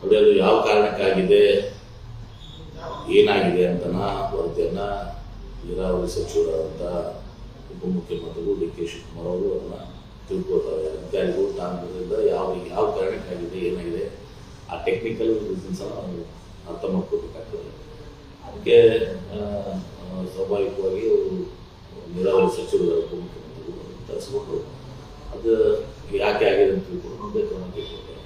ಅದು ಯಾವ ಕಾರಣಕ್ಕಾಗಿದೆ ಏನಾಗಿದೆ ಅಂತನ ವರದಿಯನ್ನು ನೀರಾವರಿ ಸಚಿವರಾದಂಥ ಉಪಮುಖ್ಯಮಂತ್ರಿಗಳು ಡಿ ಕೆ ಶಿವಕುಮಾರ್ ಅವರು ಅದನ್ನು ತಿಳ್ಕೊಳ್ತಾರೆ. ಅಧಿಕಾರಿಗಳು ತಾಂತ್ರಿಕದಿಂದ ಯಾವ ಕಾರಣಕ್ಕಾಗಿದೆ ಏನಾಗಿದೆ ಆ ಟೆಕ್ನಿಕಲ್ ರೀಸನ್ಸನ್ನು ನಾವು ಅರ್ಥ ಮಾಡ್ಕೋಬೇಕಾಗ್ತದೆ. ಅದಕ್ಕೆ ಸ್ವಾಭಾವಿಕವಾಗಿ ಅವರು ನೀರಾವರಿ ಸಚಿವರು ಉಪಮುಖ್ಯಮಂತ್ರಿಗಳು ತರಿಸ್ಕೊಂಡು ಅದು ಯಾಕೆ ಆಗಿದೆ ಅಂತ ತಿಳ್ಕೊಂಡು ಮುಂದೆ ಕ್ರಮ ತಿಳ್ಕೊಳ್ತಾರೆ.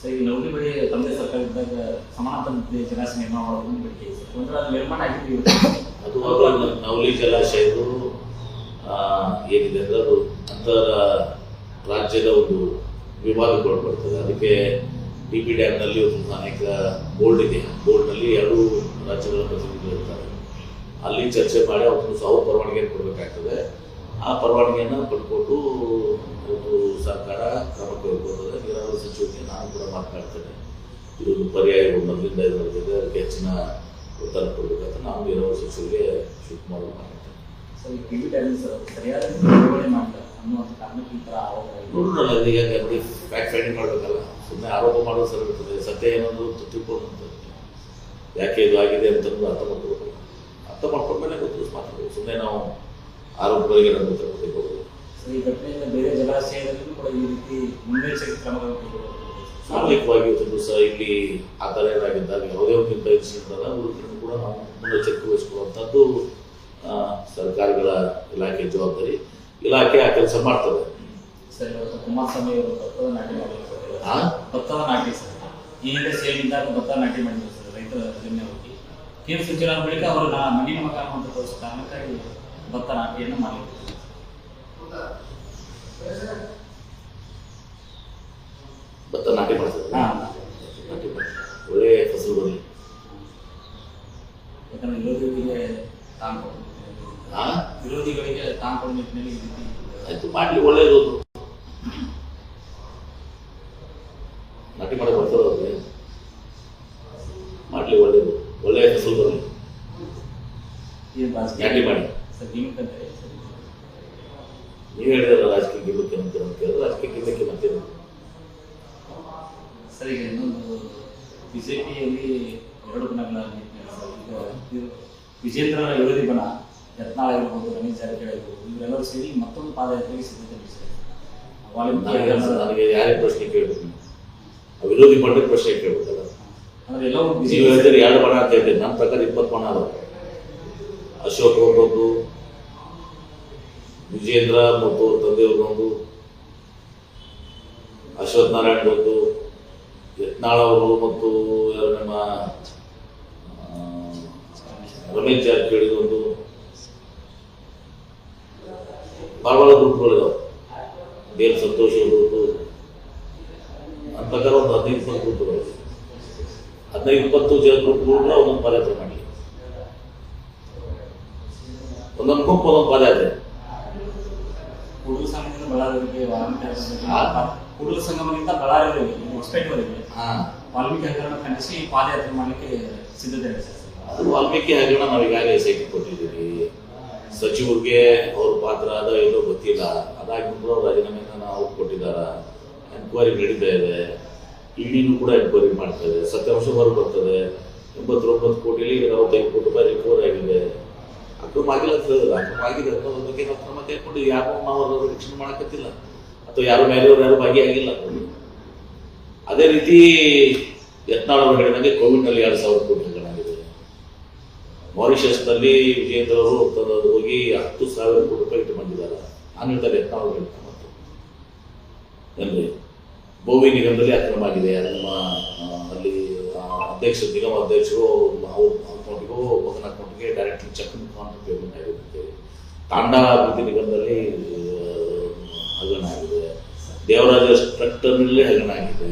ಸರ್, ಈ ನವಲಿ ಬಳಿ ತಮ್ಮದೇ ಸರ್ಕಾರದಾಗ ಸಮಾನಾಂತರ ಜಲಾಶಯ ನಿರ್ಮಾಣ ಮಾಡೋದು ಬೇಡಿಕೆ ಅದು ನಿರ್ಮಾಣ ಆಗಿದ್ದೀವಿ. ಅದು ನವಲಿ ಜಲಾಶಯದು ಏನಿದೆ ಅಂದರೆ ಅದು ಅಂತರ ರಾಜ್ಯದ ಒಂದು ವಿವಾದಗೊಳಪಡ್ತದೆ. ಅದಕ್ಕೆ ಡಿ ಪಿ ಡ್ಯಾಮ್ನಲ್ಲಿ ಒಂದು ಅನೇಕ ಬೋರ್ಡ್ ಇದೆ. ಬೋರ್ಡ್ನಲ್ಲಿ 2 ರಾಜ್ಯಗಳ ಪ್ರತಿನಿಧಿಗಳು ಇರ್ತಾರೆ. ಅಲ್ಲಿ ಚರ್ಚೆ ಮಾಡಿ ಅವತ್ತು ಸಾವು ಪರವಾನಗಿಯನ್ನು ಕೊಡಬೇಕಾಗ್ತದೆ. ಆ ಪರವಾನಗಿಯನ್ನು ಪಡ್ಕೊಂಡು ಒಂದು ಸರ್ಕಾರ ಕ್ರಮ ಕೈಗೊಳ್ಳುತ್ತದೆ. ನೀರಾವರಿ ಸಚಿವರಿಗೆ ನಾನು ಕೂಡ ಮಾತನಾಡ್ತೇನೆ, ಇದೊಂದು ಪರ್ಯಾಯ ಮೊದಲಿಂದ ಇದು ನಡೆದಿದೆ, ಅದಕ್ಕೆ ಹೆಚ್ಚಿನ ಉತ್ತರ ಕೊಡಬೇಕಂತ ನಾವು ನೀರಾವರಿ ಸಚಿವರಿಗೆ ಶಿವಕುಮಾರ್ ಮಾತಾಡ್ತೇನೆ. ಸರ್, ಈ ಟಿವಿ ಡ್ಯಾಮ್ ಸರಿಯಾದ ನಿರ್ವಹಣೆ ಮಾಡ್ತಾರೆ ಅನ್ನುವಂಥ ಕಾರಣಕ್ಕೆ ಈ ಥರ ನೋಡೋಣ. ಈಗ ಫ್ಯಾಕ್ಟ್ ಫೈಂಡಿಂಗ್ ಮಾಡಬೇಕಲ್ಲ, ಸುಮ್ಮನೆ ಆರೋಪ ಮಾಡೋದು ಸರಿ ಇರ್ತದೆ. ಸತ್ಯ ಏನೊಂದು ತಿಳ್ಕೊಳ್ಳುವಂಥದ್ದು ಯಾಕೆ ಇದು ಆಗಿದೆ ಅಂತಂದು ಅರ್ಥ ಮಾಡ್ಕೋಬೇಕಲ್ಲ. ಅರ್ಥ ಮಾಡ್ಕೊಂಡ್ಮೇಲೆ ಗೊತ್ತು ಮಾತಾಡಬೇಕು. ಸುಮ್ಮನೆ ನಾವು ಆರೋಪಗಳಿಗೆ ನಮ್ಮ ಉತ್ತರ ಕೊಡಬೇಕು. ಸರ್, ಈ ಘಟನೆಯಿಂದ ಬೇರೆ ಜಲಾಶಯದಲ್ಲೂ ಕೂಡ ಈ ರೀತಿ ಮುನ್ನೆಚ್ಚರಿಕೆ ಕ್ರಮಗಳನ್ನು ಕೈಗೊಳ್ಳಬೇಕು. ಸಾಮೂಹಿಕವಾಗಿ ಒಂದು ಸಹ ಇಲ್ಲಿ ಆ ಥರ ಏನಾಗಿದ್ದಾಗ ಯಾವುದೇ ಒಂದು ಇನ್ಸಿಡೆಂಟ್ ಅಲ್ಲ ಉಳಿದ್ರೂ ಕೂಡ ನಾವು ಮುನ್ನೆಚ್ಚರಿಕೆ ವಹಿಸಿಕೊಳ್ಳುವಂಥದ್ದು ಸರ್ಕಾರಗಳ ಇಲಾಖೆ ಜವಾಬ್ದಾರಿ. ಇಲಾಖೆ ಆ ಕೆಲಸ ಮಾಡ್ತದೆ. ಸರ್, ಇವತ್ತು ಕುಮಾರಸ್ವಾಮಿ ಅವರು ಭತ್ತದ ನಾಟಿ ಭತ್ತದ ನಾಟಿ ಸರ್ ಈ ಹಿಂದೆ ಸೇರಿದಾಗ ಭತ್ತ ನಾಟಿ ಮಾಡಿದ್ರು ಸರ್ ರೈತರ ಜಮೀನು ಹೋಗಿ ಕೇಂದ್ರ ಸಚಿವರಾದ ಬಳಿಕ ಅವರು ಮಣ್ಣಿನ ಮಗ ಅಂತ ತೋರಿಸೋ ಕಾರಣಕ್ಕಾಗಿ ಭತ್ತ ನಾಟಿಯನ್ನು ಮಾಡಲಿದ್ದಾರೆ. ಭತ್ತ ನಾಟಿ ಮಾಡ್ತಾರೆ. ನಾಟಿ ಮಾಡಿ ಒಳ್ಳೆ ಫಸಲು ಬರಲಿ. ಯಾಕಂದ್ರೆ ವಿರೋಧಿಗಳಿಗೆ ತಾಂಕೊಡ ನಿಟ್ಟಿನಲ್ಲಿ ಈ ರೀತಿ ಆಯ್ತು ಮಾಡಲಿ, ಒಳ್ಳೆಯದು. ನಾಟಿ ಮಾಡಿ ಬರ್ತದೆ ಅವ್ರಿಗೆ, ಮಾಡಲಿ, ಒಳ್ಳೆಯದು, ಒಳ್ಳೆಯ ಫಸಲು ಬರಲಿ. ನಾಟಿ ಮಾಡಿ ಸರ್ ಗಿಮಿಕ್ ನೀವು ಹೇಳಿದ್ರೆ ರಾಜಕೀಯ ಗಿಮಿಕ್ ಅಂತ ಕೇಳಿದ್ರೆ ರಾಜಕೀಯ ಗಿಮಿಕ್ ಮತ್ತೆ ಸರ್, ಈಗ ಇನ್ನೊಂದು ಬಿಜೆಪಿಯಲ್ಲಿ 2 ಬಣಗಳ ಈಗ ವಿಜೇಂದ್ರ ವಿರೋಧಿ ಬಣ ಯತ್ನಾಳ್ ಆಗಿರ್ಬೋದು, ರಮೇಶ್ ಜಾರಕಿಹೊಳಿ ಆಗಿರ್ಬೋದು, ಇವರೆಲ್ಲರೂ ಸೇರಿ ಮತ್ತೊಂದು ಪಾದಯಾತ್ರೆಗೆ ಸಿದ್ಧತೆ ನಡೆಸಿದ್ದಾರೆ. ನನಗೆ ಯಾರೇ ಪ್ರಶ್ನೆ ಕೇಳಬೇಕು, ವಿರೋಧಿ ಬಣದ ಪ್ರಶ್ನೆ ಕೇಳಬೇಕಲ್ಲ. ಅಂದ್ರೆ ಎಲ್ಲವೂ ನೀವು ಹೇಳ್ತೀರಿ 2 ಬಣ ಅಂತ ಹೇಳ್ತೀರಿ. ನನ್ನ ಪ್ರಕಾರ 20 ಬಣ ಅದಾವ. ಅಶೋಕ್ ಅವ್ರದ್ದೊಂದು, ವಿಜೇಂದ್ರ ಮತ್ತು ಅವ್ರ ತಂದೆಯವ್ರದ್ದೊಂದು, ಅಶ್ವಥ್ ನಾರಾಯಣದೊಂದು, ಯತ್ನಾಳ್ ಅವರು ಮತ್ತು ನಮ್ಮ ರಮೇಶ್ ಜಾರಕಿಹೊಳಿದೊಂದು, ಭಾಳ ಗ್ರೂಪ್ಗಳಿದಾವೆ. ಬೇಲ್ ಸಂತೋಷ್ ಅವ್ರದ್ದು. ನನ್ನ ಪ್ರಕಾರ ಒಂದು 15-20 ಗ್ರೂಪ್ಗಳು, 15-20 ಜನ ಗ್ರೂಪ್ಗಳು ಒಂದೊಂದು ಪಾದಯಾತ್ರೆ ಮಾಡಲಿ. ಒಂದೊಂದು ಗುಂಪು ಒಂದೊಂದು ಪಾದಯಾತ್ರೆ. ಕೂಡಲ ಸಂಗಮದಿಂದ ಬಳ್ಳಾರಿವರೆಗೆ ಕೂಡಲ ಸಂಗಮದಿಂದ ಬಳ್ಳಾರಿವರೆಗೆ ಹೊಸಪೇಟೆವರೆಗೆ ವಾಲ್ಮೀಕಿ ಹಗರಣ ಖಂಡಿಸಿ ಪಾದಯಾತ್ರೆ ಮಾಡಲಿಕ್ಕೆ ಸಿದ್ಧತೆ ನಡೆಸಿದ್ದಾರೆ. ಅದು ವಾಲ್ಮೀಕಿ ಹಗರಣ ನಾವು ಈಗಾಗಲೇ ಸೈಟ್ ಕೊಟ್ಟಿದ್ದೀವಿ. ಸಚಿವರಿಗೆ ಅವ್ರ ಪಾತ್ರ ಅದ ಏನೋ ಗೊತ್ತಿಲ್ಲ. ಅದಾಗಿಬಿಟ್ಟು ಅವ್ರು ರಾಜೀನಾಮೆಯನ್ನು ನಾವು ಕೊಟ್ಟಿದ್ದಾರೆ. ಎನ್ಕ್ವೈರಿ ನಡೀತಾ ಇದೆ. ಇಡಿನೂ ಕೂಡ ಎನ್ಕ್ವೈರಿ ಮಾಡ್ತಾ ಇದೆ. ಸತ್ಯಾಂಶ ಹೊರ ಬರ್ತದೆ. 89 ಕೋಟಿಲಿ 45 ಕೋಟಿ ರೂಪಾಯಿ ರಿಕವರ್ ಆಗಿದೆ. ಅಕ್ರಮ ಆಗಿಲ್ಲ ಅಂತ ಹೇಳಿದ್ರೆ ಅಕ್ರಮ ಆಗಿದೆ ಅನ್ನೋದ್ರ ಬಗ್ಗೆ ನಾವು ಕ್ರಮ ತೆಗೆದುಕೊಂಡು ಯಾರು ನಾವು ಅದರ ರಕ್ಷಣೆ ಮಾಡಕತ್ತಿಲ್ಲ ಅಥವಾ ಯಾರು ಮೇಲೆಯವರು ಯಾರು ಭಾಗಿಯಾಗಿಲ್ಲ. ಅದೇ ರೀತಿ ಯತ್ನಾಳ್ ಅವರು ಹೇಳಿದಂಗೆ ಕೋವಿಡ್ನಲ್ಲಿ 2,000 ಕೋಟಿ ಹಗರಣ ಆಗಿದೆ. ಮಾರಿಷಸ್ನಲ್ಲಿ ವಿಜೇಂದ್ರ ಅವರು ಹೋಗಿ 10,000 ಕೋಟಿ ರೂಪಾಯಿ ಇಟ್ಟು ಬಂದಿದ್ದಾರೆ. ನಾನು ಹೇಳ್ತಾರೆ ಯತ್ನಾಳ್ ಅವರು ಹೇಳ್ತಾರೆ. ಮತ್ತು ಅಂದರೆ ಬೋವಿ ನಿಗಮದಲ್ಲಿ ಅಕ್ರಮ ಆಗಿದೆ. ನಮ್ಮ ಅಲ್ಲಿ ಅಧ್ಯಕ್ಷರು, ನಿಗಮ ಅಧ್ಯಕ್ಷರು ಅವ್ರ ಅಕೌಂಟಿಗೂ ಮಗನ ಅಕೌಂಟ್ಗೆ ಡೈರೆಕ್ಟ್ಲಿ ಚೆಕ್ ಮುಖಾಂತರ ಪೇಮೆಂಟ್ ಆಗಿದೆ. ತಾಂಡಾ ಅಭಿವೃದ್ಧಿ ನಿಗಮದಲ್ಲಿ ಹಗರಣ ಆಗಿದೆ. ದೇವರಾಜ ಟ್ರಕ್ಟರ್ನಲ್ಲೇ ಹಗರಣ ಆಗಿದೆ.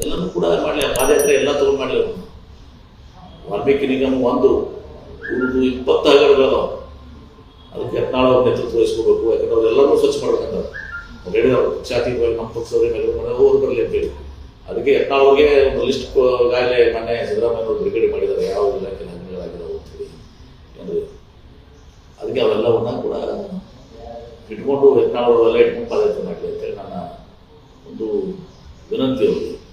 ಎಲ್ಲನೂ ಕೂಡ ಮಾಡಲಿ. ಪಾದಯಾತ್ರೆ ಎಲ್ಲ ತಗೊಂಡು ಮಾಡಲಿ. ವಾಲ್ಮೀಕಿ ನಿಗಮ ಒಂದು ಉಳಿದು 20 ಹಗರಣಗಳು. ಅದಕ್ಕೆ ಯತ್ನಾಳ್ ಅವ್ರ ನೇತೃತ್ವ ವಹಿಸ್ಕೋಬೇಕು. ಯಾಕಂದ್ರೆ ಅವರೆಲ್ಲರೂ ಸ್ವಚ್ಛ ಮಾಡ್ಬೇಕಂತ ಹೇಳಿದವರು. ಪಕ್ಷಾತೀತವಾಗಿ ನಮ್ಮ ಪಕ್ಷದವರೇ ಮೇಲೆ ಅವ್ರು ಬರಲಿ ಅಂತೇಳಿ ಅದಕ್ಕೆ ಯತ್ನಾಳ್ ಅವ್ರಿಗೆ ಒಂದು ಲಿಸ್ಟ್ ಈಗಾಗಲೇ ಮೊನ್ನೆ ಸಿದ್ದರಾಮಯ್ಯ ಅವರು ಬಿಡುಗಡೆ ಮಾಡಿದ್ದಾರೆ. ಯಾವ ಇಲಾಖೆ ಹಗರಣಗಳಾಗಿದ್ದಾವೆ ಅಂತೇಳಿ. ಅಂದರೆ ಅದಕ್ಕೆ ಅವೆಲ್ಲವನ್ನ ಕೂಡ ಇಟ್ಕೊಂಡು ಯತ್ನಾಳ್ ಅವರೆಲ್ಲ ಇಟ್ಕೊಂಡು ಪಾದಯಾತ್ರೆ ಮಾಡಲಿ ಅಂತೇಳಿ ನನ್ನ ಒಂದು ವಿನಂತಿ. ವಿನಂತಿ ಅವರು